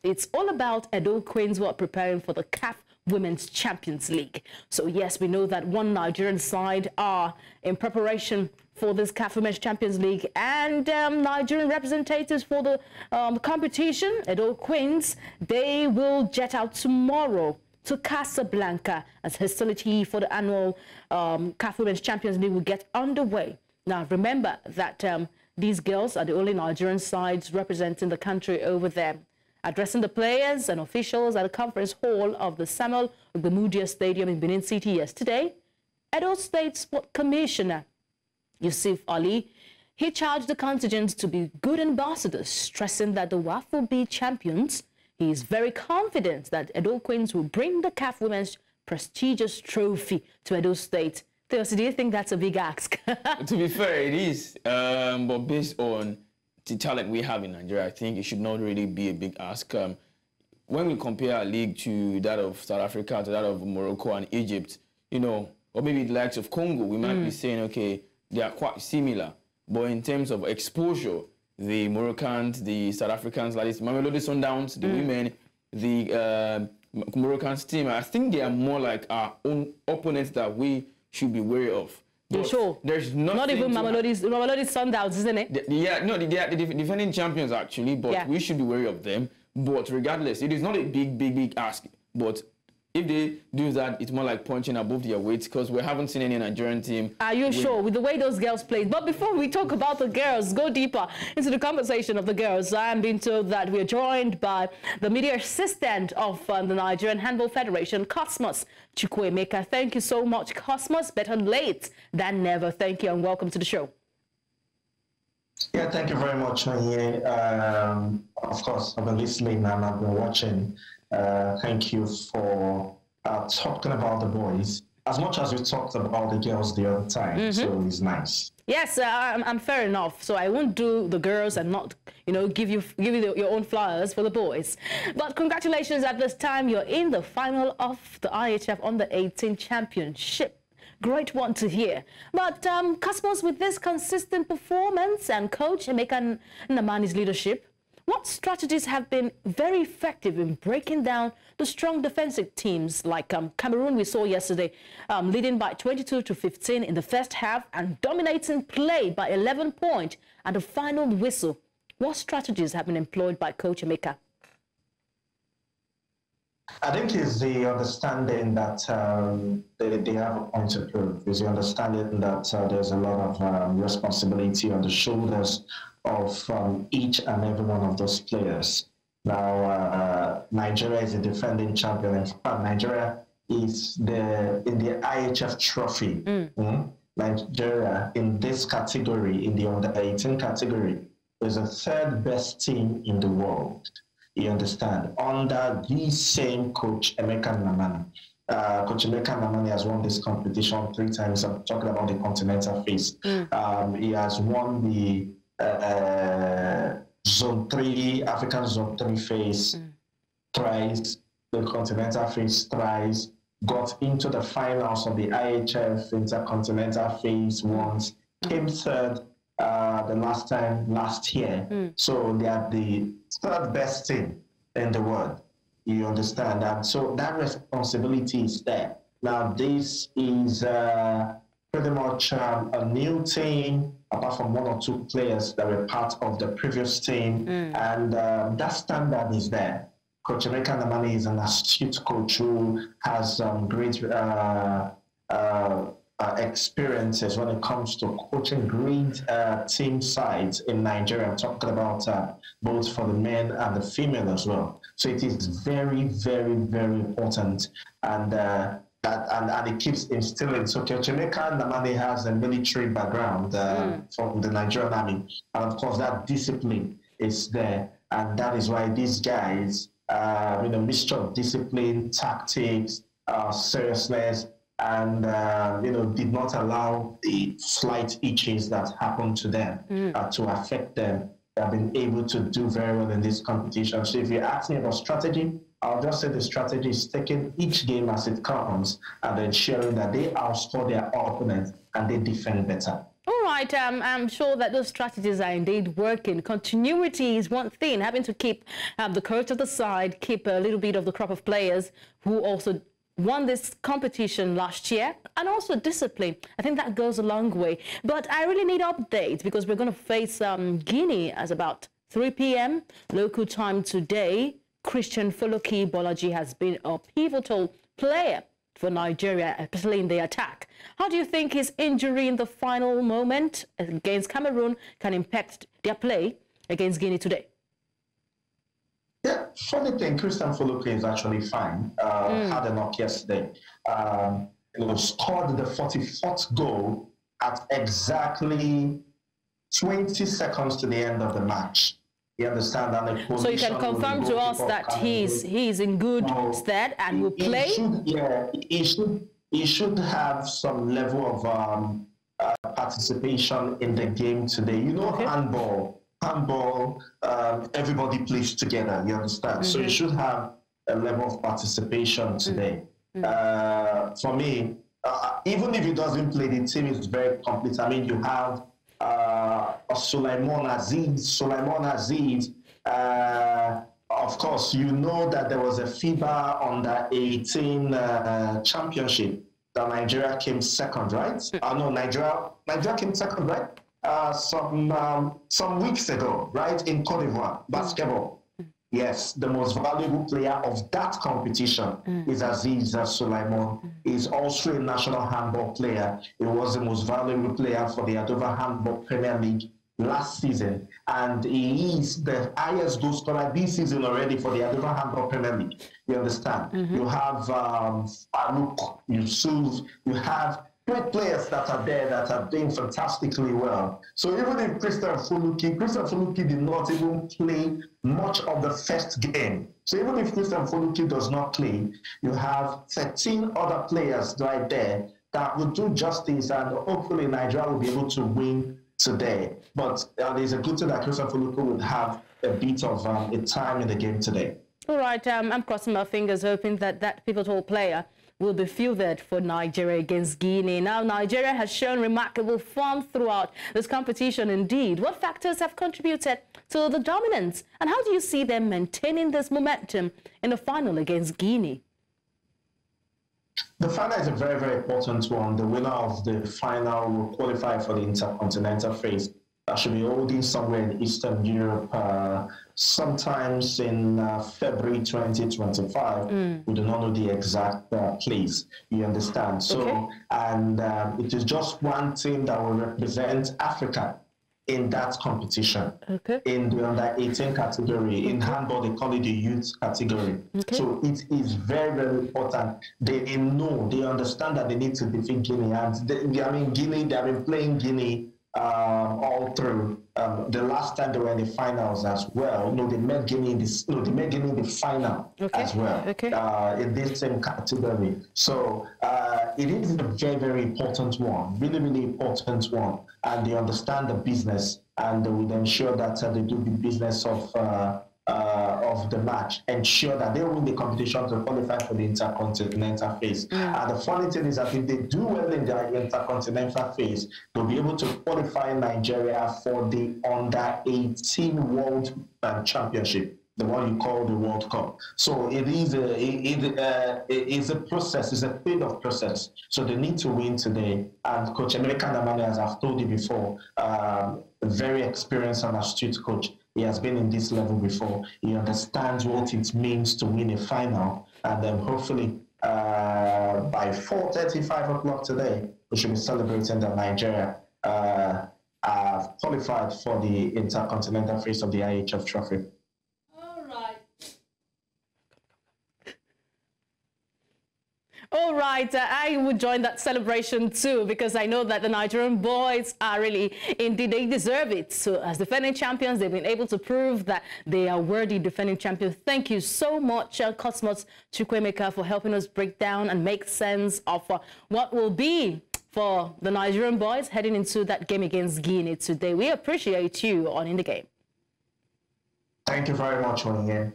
It's all about Edo Queens who are preparing for the CAF Women's Champions League. So yes, we know that one Nigerian side are in preparation for this CAF Women's Champions League, and Nigerian representatives for the competition, Edo Queens, they will jet out tomorrow to Casablanca as hostility for the annual CAF Women's Champions League will get underway. Now, remember that these girls are the only Nigerian sides representing the country over there. Addressing the players and officials at the conference hall of the Samuel Ogbemudia Stadium in Benin City yesterday, Edo State Sport Commissioner Yusuf Ali, he charged the contingents to be good ambassadors, stressing that the WAF will be champions. He is very confident that Edo Queens will bring the CAF Women's prestigious trophy to Edo State. Theos, do you think that's a big ask? To be fair, it is. But based on the talent we have in Nigeria, I think it should not really be a big ask. When we compare our league to that of South Africa, to that of Morocco and Egypt, you know, or maybe the likes of Congo, we might be saying, okay, they are quite similar. But in terms of exposure, the Moroccans, the South Africans, like this, Mamelodi Sundowns, the women, the Moroccans team, I think they are more like our own opponents that we should be wary of. You're sure? There's not even Mamelodi Sundowns, isn't it? Yeah, no, they are the defending champions actually, but we should be wary of them. But regardless, it is not a big ask. But if they do that, it's more like punching above their weight, because we haven't seen any Nigerian team. Are you sure with the way those girls played? But before we talk about the girls, go deeper into the conversation of the girls. I am being told that we are joined by the media assistant of the Nigerian Handball Federation, Cosmos Chukwuemeka. Thank you so much, Cosmos. Better late than never. Thank you and welcome to the show. Yeah, thank you very much, Manye. Of course, I've been listening and I've been watching. Thank you for talking about the boys as much as you talked about the girls the other time. So it's nice. Yes, I'm fair enough. So I won't do the girls and not, you know, give you your own flowers for the boys. But congratulations, at this time you're in the final of the IHF Under-18 Championship. Great one to hear. But Cosmos, with this consistent performance and Coach Emeka Nnamani's leadership, what strategies have been very effective in breaking down the strong defensive teams like Cameroon we saw yesterday, leading by 22-15 in the first half and dominating play by 11 points at the final whistle? What strategies have been employed by Coach Emeka? I think it's the understanding that they have a point to prove. It's the understanding that there's a lot of responsibility on the shoulders of each and every one of those players. Now, Nigeria is a defending champion. In fact, Nigeria is in the IHF trophy. Nigeria, in this category, in the under-18 category, is the third best team in the world. You understand? Under the same Coach Emeka Nnamani. Coach Emeka Nnamani has won this competition 3 times. I'm talking about the Continental phase. He has won the Zone 3, African Zone 3 phase thrice, the Continental phase thrice, got into the finals of the IHF Intercontinental phase once, came third the last year. So they are the third best team in the world. You understand that? So that responsibility is there. Now this is pretty much a new team, apart from 1 or 2 players that were part of the previous team, and that standard is there. Coach Emeka Nnamani is an astute coach who has great experiences when it comes to coaching great team sides in Nigeria. I'm talking about both for the men and the female as well. So it is very, very, very important, and it keeps instilling. So Coach Emeka Nnamani has a military background from the Nigerian Army, and of course that discipline is there, and that is why these guys, with a mixture of discipline, tactics, seriousness, and did not allow the slight itches that happened to them to affect them. They have been able to do very well in this competition. So if you ask me about strategy, I'll just say the strategy is taking each game as it comes and ensuring that they outscore their opponents and they defend better. All right, I'm sure that those strategies are indeed working. Continuity is one thing, having to keep the coach of the side, keep a little bit of the crop of players who also won this competition last year, and also discipline. I think that goes a long way. But I really need updates because we're going to face Guinea as about 3 p.m. local time today. Christian Foloki Bolaji has been a pivotal player for Nigeria, especially in the attack. How do you think his injury in the final moment against Cameroon can impact their play against Guinea today? Yeah, funny thing, Christian Foloki is actually fine. Had a knock yesterday. Scored the 44th goal at exactly 20 seconds to the end of the match. You understand that? So you can confirm to us that he's in good stead and will play? He should have some level of participation in the game today. You know, handball, everybody plays together, you understand? So he should have a level of participation today. For me, even if he doesn't play, the team is very complete. I mean, you have Sulaiman Aziz. Of course, you know that there was a FIBA under 18 championship that Nigeria came second, right? No, Nigeria came second, right? Some weeks ago, right, in Cote d'Ivoire, basketball. Yes, the most valuable player of that competition is Aziz Sulaiman. He's also a national handball player. He was the most valuable player for the Adova Handball Premier League last season. And he is the highest goal scorer this season already for the Adova Handball Premier League. You understand? You have Farouk, Yusuf, you have great players that are there that are doing fantastically well. So even if Christian Foloki did not even play much of the first game. So even if Christian Foloki does not play, you have 13 other players right there that will do justice, and hopefully Nigeria will be able to win today. But there's a good thing that Christian Foloki would have a bit of a time in the game today. All right, I'm crossing my fingers, hoping that that pivotal player will be fielded for Nigeria against Guinea. Now, Nigeria has shown remarkable form throughout this competition indeed. What factors have contributed to the dominance? And how do you see them maintaining this momentum in the final against Guinea? The final is a very, very important one. The winner of the final will qualify for the intercontinental phase. That should be holding somewhere in Eastern Europe, sometimes in February 2025. We do not know the exact place, you understand? So, and it is just one team that will represent Africa in that competition. In the under-18 category. In handball, they call it the youth category. So it is very, very important. They know, they understand that they need to defeat Guinea. And Guinea, they have been playing Guinea all through. The last time they were in the finals as well. No, they met Guinea in the final as well. In this same category. So it is a very, very important one. Really, really important one. And they understand the business, and they will ensure that they do the business of the match, ensure that they win the competition to qualify for the intercontinental phase. And the funny thing is that if they do well in the intercontinental phase, they'll be able to qualify Nigeria for the under-18 World Championship, the one you call the World Cup. So it is a process, it's a bit of process. So they need to win today. And Coach Emeka Nnamani, as I've told you before, a very experienced and astute coach. He has been in this level before. He understands what it means to win a final. And then hopefully by 4:30, 5 o'clock today, we should be celebrating that Nigeria qualified for the intercontinental phase of the IHF trophy. All right, I would join that celebration too, because I know that the Nigerian boys are really, indeed, they deserve it. So as defending champions, they've been able to prove that they are worthy defending champions. Thank you so much, Cosmos Chukwuemeka, for helping us break down and make sense of what will be for the Nigerian boys heading into that game against Guinea today. We appreciate you on In the Game. Thank you very much, Onye.